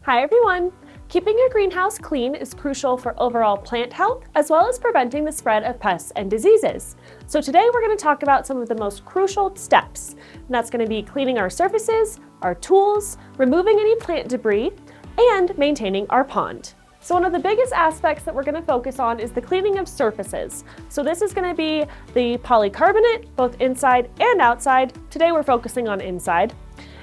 Hi everyone! Keeping your greenhouse clean is crucial for overall plant health as well as preventing the spread of pests and diseases. So today we're going to talk about some of the most crucial steps. And that's going to be cleaning our surfaces, our tools, removing any plant debris, and maintaining our pond. So one of the biggest aspects that we're going to focus on is the cleaning of surfaces. So this is going to be the polycarbonate, both inside and outside. Today we're focusing on inside.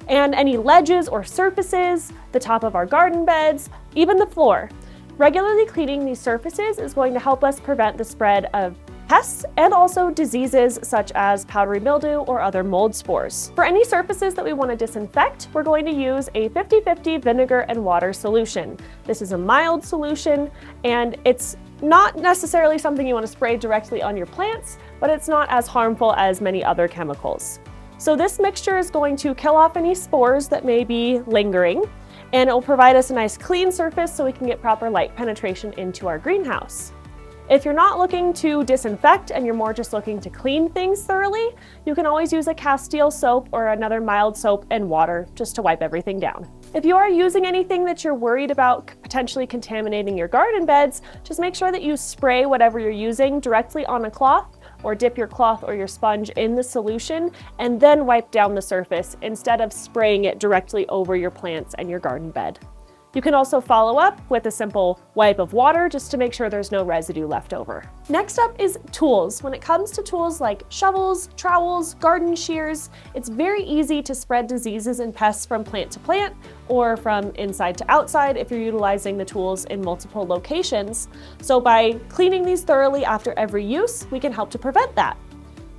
And any ledges or surfaces, the top of our garden beds, even the floor. Regularly cleaning these surfaces is going to help us prevent the spread of pests and also diseases such as powdery mildew or other mold spores. For any surfaces that we want to disinfect, we're going to use a 50-50 vinegar and water solution. This is a mild solution and it's not necessarily something you want to spray directly on your plants, but it's not as harmful as many other chemicals. So this mixture is going to kill off any spores that may be lingering, and it will provide us a nice clean surface so we can get proper light penetration into our greenhouse. If you're not looking to disinfect and you're more just looking to clean things thoroughly, you can always use a Castile soap or another mild soap and water just to wipe everything down. If you are using anything that you're worried about potentially contaminating your garden beds, just make sure that you spray whatever you're using directly on a cloth or dip your cloth or your sponge in the solution and then wipe down the surface instead of spraying it directly over your plants and your garden bed. You can also follow up with a simple wipe of water just to make sure there's no residue left over. Next up is tools. When it comes to tools like shovels, trowels, garden shears, it's very easy to spread diseases and pests from plant to plant or from inside to outside if you're utilizing the tools in multiple locations. So by cleaning these thoroughly after every use, we can help to prevent that.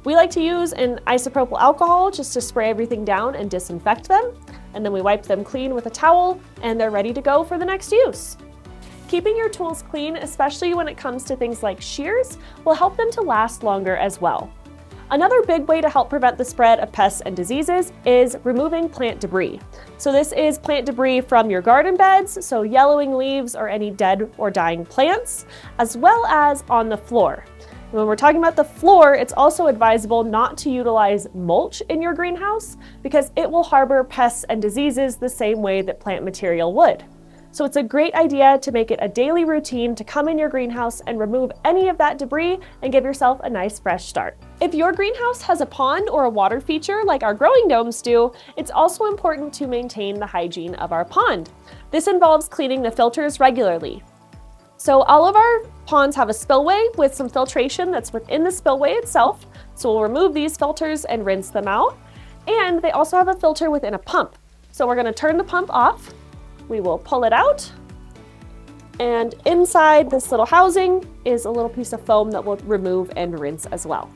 We like to use an isopropyl alcohol just to spray everything down and disinfect them. And then we wipe them clean with a towel and they're ready to go for the next use. Keeping your tools clean, especially when it comes to things like shears, will help them to last longer as well. Another big way to help prevent the spread of pests and diseases is removing plant debris. So this is plant debris from your garden beds, so yellowing leaves or any dead or dying plants, as well as on the floor. When we're talking about the floor, it's also advisable not to utilize mulch in your greenhouse because it will harbor pests and diseases the same way that plant material would. So it's a great idea to make it a daily routine to come in your greenhouse and remove any of that debris and give yourself a nice fresh start. If your greenhouse has a pond or a water feature like our growing domes do, it's also important to maintain the hygiene of our pond. This involves cleaning the filters regularly. So all of our ponds have a spillway with some filtration that's within the spillway itself. So we'll remove these filters and rinse them out. And they also have a filter within a pump. So we're going to turn the pump off. We will pull it out. And inside this little housing is a little piece of foam that we'll remove and rinse as well.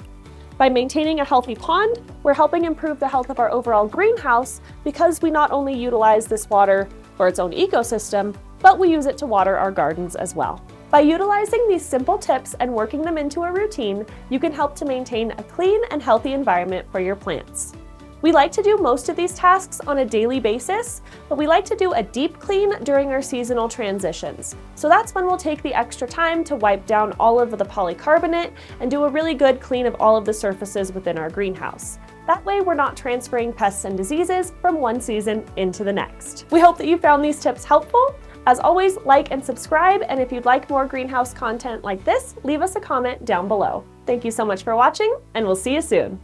By maintaining a healthy pond, we're helping improve the health of our overall greenhouse because we not only utilize this water for its own ecosystem, but we use it to water our gardens as well. By utilizing these simple tips and working them into a routine, you can help to maintain a clean and healthy environment for your plants. We like to do most of these tasks on a daily basis, but we like to do a deep clean during our seasonal transitions. So that's when we'll take the extra time to wipe down all of the polycarbonate and do a really good clean of all of the surfaces within our greenhouse. That way we're not transferring pests and diseases from one season into the next. We hope that you found these tips helpful. As always, like and subscribe, and if you'd like more greenhouse content like this, leave us a comment down below. Thank you so much for watching, and we'll see you soon.